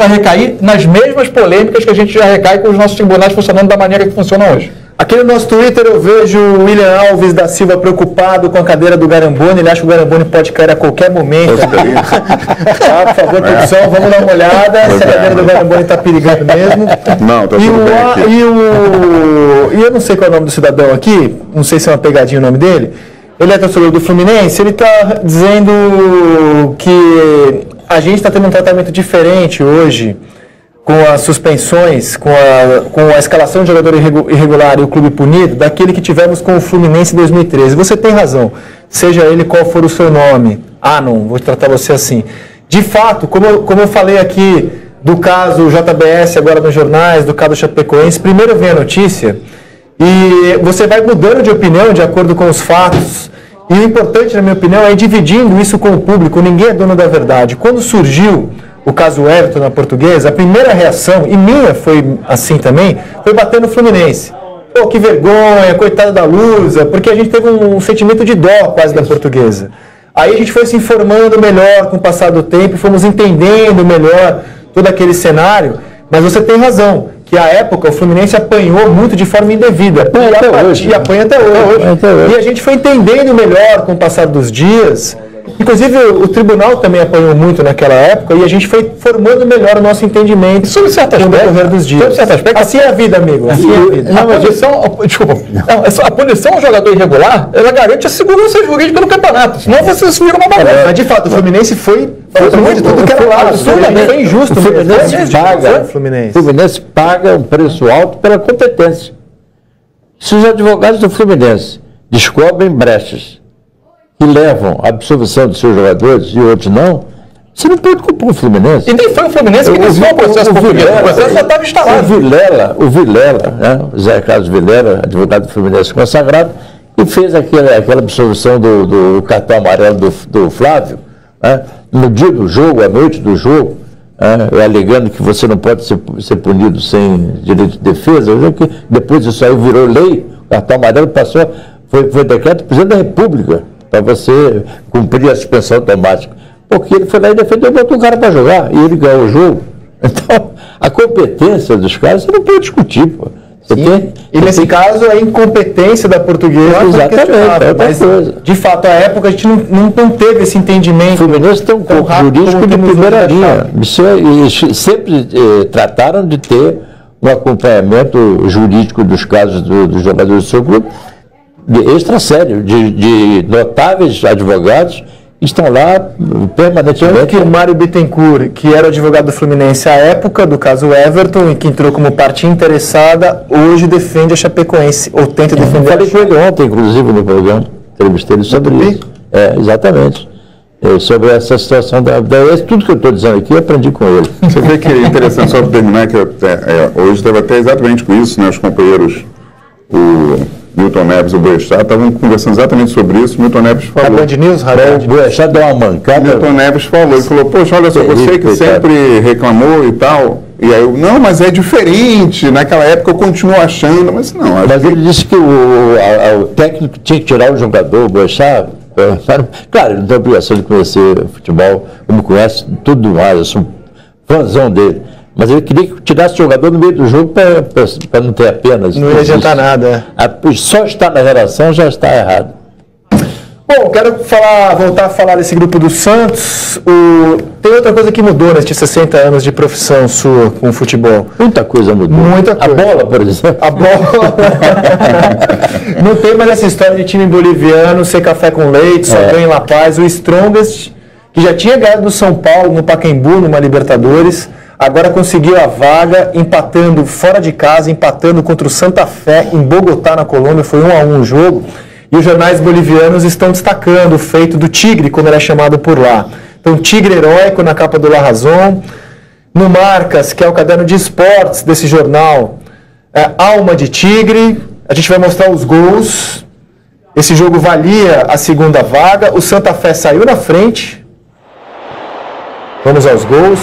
a recair nas mesmas polêmicas que a gente já recai com os nossos tribunais funcionando da maneira que funcionam hoje. Aqui no nosso Twitter eu vejo o William Alves da Silva preocupado com a cadeira do Garamboni. Ele acha que o Garamboni pode cair a qualquer momento. Tá, por favor, produção, vamos dar uma olhada se a cadeira do Garamboni está perigando mesmo. Não, tá tudo bem aqui. E eu não sei qual é o nome do cidadão aqui, não sei se é uma pegadinha o nome dele. Ele é torcedor do Fluminense, ele está dizendo que a gente está tendo um tratamento diferente hoje com as suspensões, com a escalação de jogador irregular e o clube punido, daquele que tivemos com o Fluminense em 2013. Você tem razão, seja ele qual for o seu nome. Ah, não, vou tratar você assim. De fato, como eu falei aqui do caso JBS agora nos jornais, do caso Chapecoense, primeiro vem a notícia e você vai mudando de opinião de acordo com os fatos. E o importante, na minha opinião, é ir dividindo isso com o público. Ninguém é dono da verdade. Quando surgiu o caso Everton na Portuguesa, a primeira reação, e minha foi assim também, foi bater no Fluminense. Pô, que vergonha, coitada da Lusa, porque a gente teve um sentimento de dó quase da Portuguesa. Aí a gente foi se informando melhor com o passar do tempo, fomos entendendo melhor todo aquele cenário, mas você tem razão, que à época o Fluminense apanhou muito de forma indevida, e apanha até hoje. E a gente foi entendendo melhor com o passar dos dias. Inclusive, o tribunal também apanhou muito naquela época e a gente foi formando melhor o nosso entendimento sobre certo aspecto, no decorrer dos dias. Assim é a vida, amigo. Assim é a vida. A punição ao jogador irregular, ela garante a segurança jurídica do campeonato. Senão você se vira uma bagunça. Mas, de fato, o Fluminense foi de tudo que era lado. Foi injusto. O Fluminense paga um preço alto pela competência. Se os advogados do Fluminense descobrem brechas que levam à absolvição de seus jogadores e outros não, você não pode culpar o Fluminense. E nem foi o Fluminense que iniciou o processo português. O processo já estava instalado. O Vilela, né, o Zé Carlos Vilela, advogado do Fluminense consagrado, e fez aquela absolvição do cartão amarelo do Flávio, né, no dia do jogo, à noite do jogo, alegando que você não pode ser punido sem direito de defesa. Depois isso aí virou lei, o cartão amarelo passou, foi decreto do presidente da República, para você cumprir a suspensão automática. Porque ele foi lá e defendeu, botou o cara para jogar, e ele ganhou o jogo. Então, a competência dos caras, você não pode discutir, pô. Nesse caso, a incompetência da Portuguesa. Exatamente, mas, de fato, à época, a gente não teve esse entendimento. O Fluminense tem um corpo jurídico de primeira linha. E sempre trataram de ter um acompanhamento jurídico dos casos dos jogadores do seu clube, extra sério, de notáveis advogados que estão lá permanentemente. Tanto que o Mário Bittencourt, que era advogado do Fluminense à época do caso Everton e que entrou como parte interessada, hoje defende a Chapecoense, ou tenta defender. Eu falei com ele ontem, inclusive, no programa, entrevistei ele sobre isso. Exatamente. Sobre essa situação tudo que eu estou dizendo aqui, eu aprendi com ele. Você vê que é interessante, só para terminar, que hoje teve até exatamente com isso, né, os companheiros, o Milton Neves e o Boechat estavam conversando exatamente sobre isso. O Milton Neves falou. A Band News, o Boechat deu uma mancada. O Milton Neves falou, ele falou, poxa, olha só, você que sempre reclamou e tal. E aí eu, não, mas é diferente. Naquela época eu continuo achando, mas não. Mas ele disse que o técnico tinha que tirar o jogador, o Boechat. Claro, ele não tem obrigação de conhecer futebol, como conhece tudo mais, eu sou fãzão dele. Mas ele queria que tirasse o jogador no meio do jogo para não ter apenas. Não ia adiantar nada. Só estar na relação já está errado. Bom, quero voltar a falar desse grupo do Santos. Tem outra coisa que mudou nesses 60 anos de profissão sua com o futebol. Muita coisa mudou. Muita coisa. A bola, por exemplo. A bola. Não tem mais essa história de time boliviano, ser café com leite, só ganha em La Paz. O Strongest, que já tinha ganhado do São Paulo no Pacaembu, numa Libertadores, agora conseguiu a vaga, empatando fora de casa, empatando contra o Santa Fé em Bogotá, na Colômbia. Foi 1-1 o jogo. E os jornais bolivianos estão destacando o feito do Tigre, como ele é chamado por lá. Então, Tigre heróico na capa do La Razón. No Marcas, que é o caderno de esportes desse jornal, Alma de Tigre. A gente vai mostrar os gols. Esse jogo valia a segunda vaga. O Santa Fé saiu na frente. Vamos aos gols.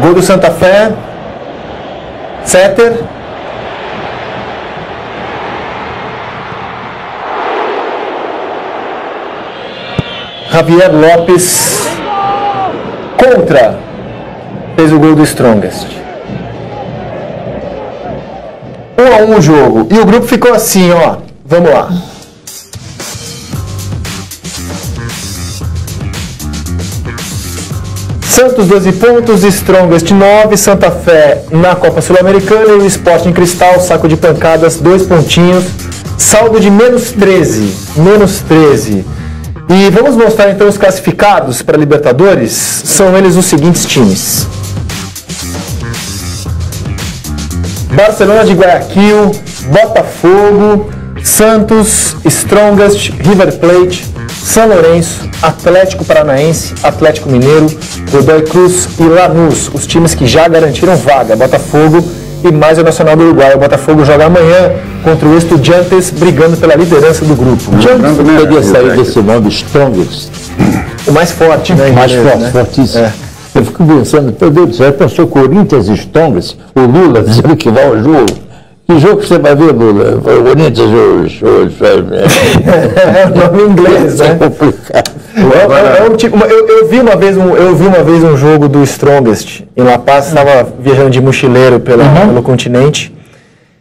Gol do Santa Fé. Setter. Javier Lopes contra, fez o gol do Strongest. 1-1 o jogo. E o grupo ficou assim, ó. Vamos lá. Santos 12 pontos, Strongest 9, Santa Fé na Copa Sul-Americana e o Sporting Cristal, saco de pancadas, 2 pontinhos, saldo de menos 13. E vamos mostrar então os classificados para Libertadores. São eles os seguintes times: Barcelona de Guayaquil, Botafogo, Santos, Strongest, River Plate, São Lourenço, Atlético Paranaense, Atlético Mineiro, Godoy Cruz e Lanús, os times que já garantiram vaga. Botafogo e mais o Nacional do Uruguai. O Botafogo joga amanhã contra o Estudiantes, brigando pela liderança do grupo. Não poderia sair desse nome Strongest. O mais forte, né? Mais forte, né? fortíssimo. Eu fico pensando, meu Deus do céu, pensou Corinthians e Strongest, o Lula dizendo que vai ao jogo. Que jogo você vai ver, Lula? O Corinthians hoje. É o nome em inglês, né? É complicado. Eu vi uma vez um jogo do Strongest em La Paz, estava viajando de mochileiro pelo continente,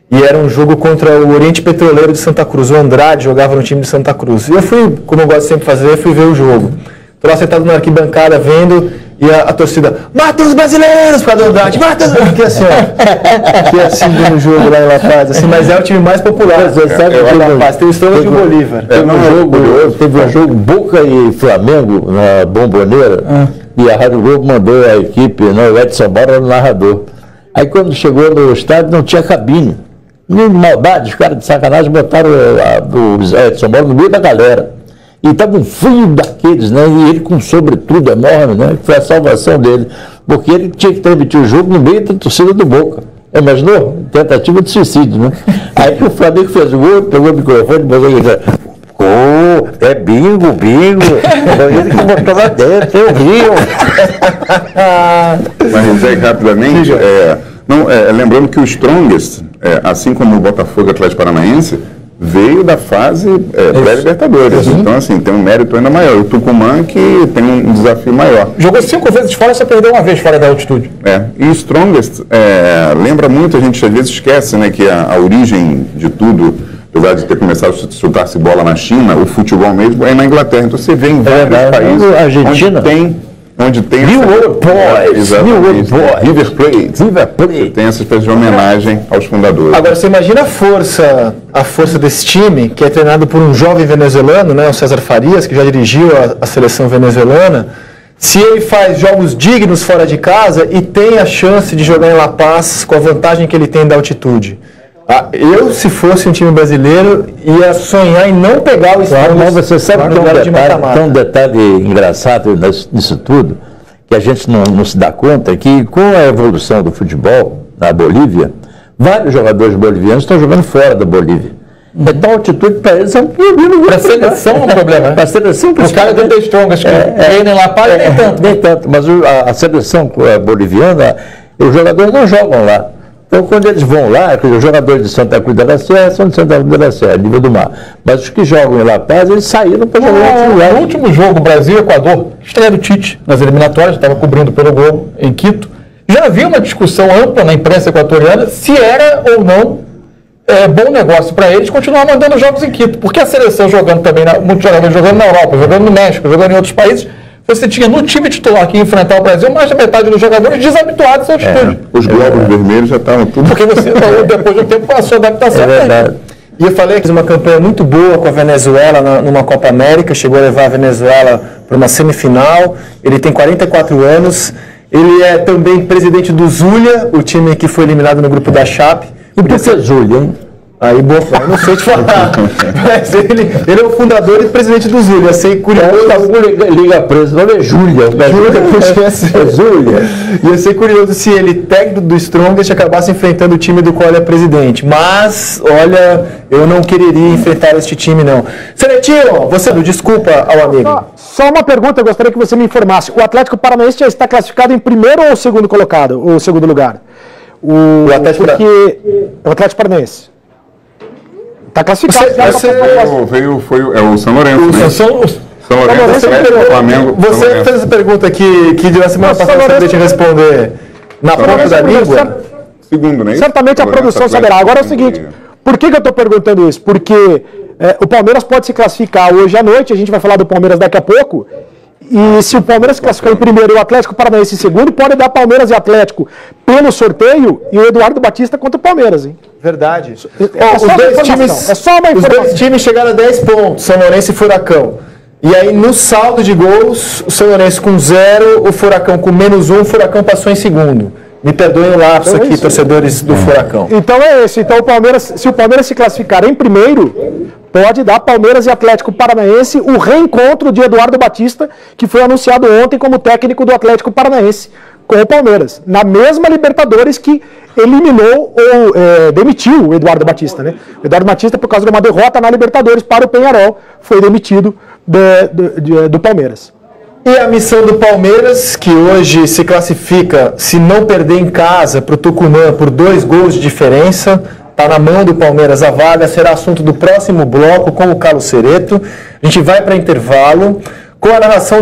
e era um jogo contra o Oriente Petroleiro de Santa Cruz. O Andrade jogava no time de Santa Cruz. E eu fui, como eu gosto sempre de fazer, fui ver o jogo. Estou lá sentado na arquibancada vendo, e a torcida, mata os brasileiros, por causa do Andrade, mata os brasileiros. Que assim, ó, que assim no jogo lá em La Paz, assim, mas é o time mais popular. Você sabe que La Paz tem o Strongest e o Bolívar. Teve um jogo Boca e Flamengo na Bomboneira, e a Rádio Globo mandou a equipe, o Edson Bora no narrador. Aí quando chegou no estádio não tinha cabine. De maldade, os caras de sacanagem botaram o Edson Bora no meio da galera. E estava um frio daqueles, né? E ele com um sobretudo enorme, né? Que foi a salvação dele. Porque ele tinha que transmitir o jogo no meio da torcida do Boca. Imaginou? Tentativa de suicídio, né? Aí que o Flamengo fez o gol, pegou o microfone e botou aqui. É bingo. Foi ele que botou lá dentro, eu rio. Mas aí, rapidamente, lembrando que o Strongest, assim como o Botafogo e o Atlético Paranaense, veio da fase pré-Libertadores. Então, assim, tem um mérito ainda maior. O Tucumã que tem um desafio maior. Jogou 5 vezes fora, só perdeu uma vez fora da altitude. E o Strongest lembra muito, a gente às vezes esquece, né, que a origem de tudo, apesar de ter começado a chutar-se bola na China, o futebol mesmo é na Inglaterra. Então você vê em vários países Argentina. onde tem New World Boys, River Plate. Tem essa espécie de homenagem aos fundadores. Agora, você imagina a força desse time, que é treinado por um jovem venezuelano, né, o César Farias, que já dirigiu a seleção venezuelana, se ele faz jogos dignos fora de casa e tem a chance de jogar em La Paz com a vantagem que ele tem da altitude. Eu, se fosse um time brasileiro, ia sonhar em não pegar o Strongest. Mas você sabe que tem um detalhe engraçado nisso tudo, que a gente não se dá conta, que com a evolução do futebol na Bolívia, vários jogadores bolivianos estão jogando fora da Bolívia. Então a altitude para eles é um problema. Para a seleção é um problema. Para a seleção, os caras do Strongest, que treinam lá para nem tanto. Mas a seleção boliviana, os jogadores não jogam lá. Então, quando eles vão lá, os jogadores de Santa Cruz da Serra são de Santa Cruz da Serra, nível do mar. Mas os que jogam em La Paz, eles saíram para jogar em outro lugar. No último jogo, Brasil e Equador, estreia do Tite nas eliminatórias, estava cobrindo pelo Globo em Quito. Já havia uma discussão ampla na imprensa equatoriana se era ou não bom negócio para eles continuar mandando jogos em Quito. Porque a seleção jogando também, muitos jogadores jogando na Europa, jogando no México, jogando em outros países, você tinha no time titular que ia enfrentar o Brasil mais da metade dos jogadores desabituados à altitude. Os globos vermelhos já estavam tudo... Porque você, depois do tempo, passou a adaptação. É verdade. E eu falei que fez uma campanha muito boa com a Venezuela numa Copa América, chegou a levar a Venezuela para uma semifinal. Ele tem 44 anos, ele é também presidente do Zulia, o time que foi eliminado no grupo da Chape. E por que Zulia, hein? Aí, bom, eu não sei te falar. Mas ele é o fundador e presidente do Zulia. Ia ser curioso. Liga Presa, o nome é Júlia. Ia ser curioso se ele, técnico do Strongest, acabasse enfrentando o time do qual ele é presidente. Mas, olha, eu não quereria enfrentar este time, não. Seletino, você, desculpa ao amigo. Só uma pergunta, eu gostaria que você me informasse. O Atlético Paranaense já está classificado em primeiro ou segundo colocado? Ou segundo lugar? O Atlético Paranaense. Está classificado. Foi o São Lourenço, né? São Lourenço, Flamengo. Você fez essa pergunta que na semana passada você deixa responder na ponta da língua. Segundo, né? Certamente a produção saberá. Agora é o seguinte, por que eu estou perguntando isso? Porque o Palmeiras pode se classificar hoje à noite, a gente vai falar do Palmeiras daqui a pouco, e se o Palmeiras se classificar em primeiro e o Atlético Paranaense em segundo, pode dar Palmeiras e Atlético pelo sorteio e o Eduardo Batista contra o Palmeiras, hein? Verdade. Os dois times chegaram a 10 pontos, São Lourenço e Furacão. E aí, no saldo de gols, o São Lourenço com 0, o Furacão com -1, o Furacão passou em segundo. Me perdoem o lapso aqui, torcedores do Furacão. Então é esse. Então, se o Palmeiras se classificar em primeiro, pode dar Palmeiras e Atlético Paranaense o reencontro de Eduardo Batista, que foi anunciado ontem como técnico do Atlético Paranaense, com o Palmeiras. Na mesma Libertadores que eliminou ou demitiu o Eduardo Batista, né? O Eduardo Batista, por causa de uma derrota na Libertadores para o Peñarol, foi demitido do Palmeiras. E a missão do Palmeiras, que hoje se classifica, se não perder em casa, para o Tucumã por 2 gols de diferença, está na mão do Palmeiras a vaga, será assunto do próximo bloco com o Carlos Cereto. A gente vai para intervalo com a narração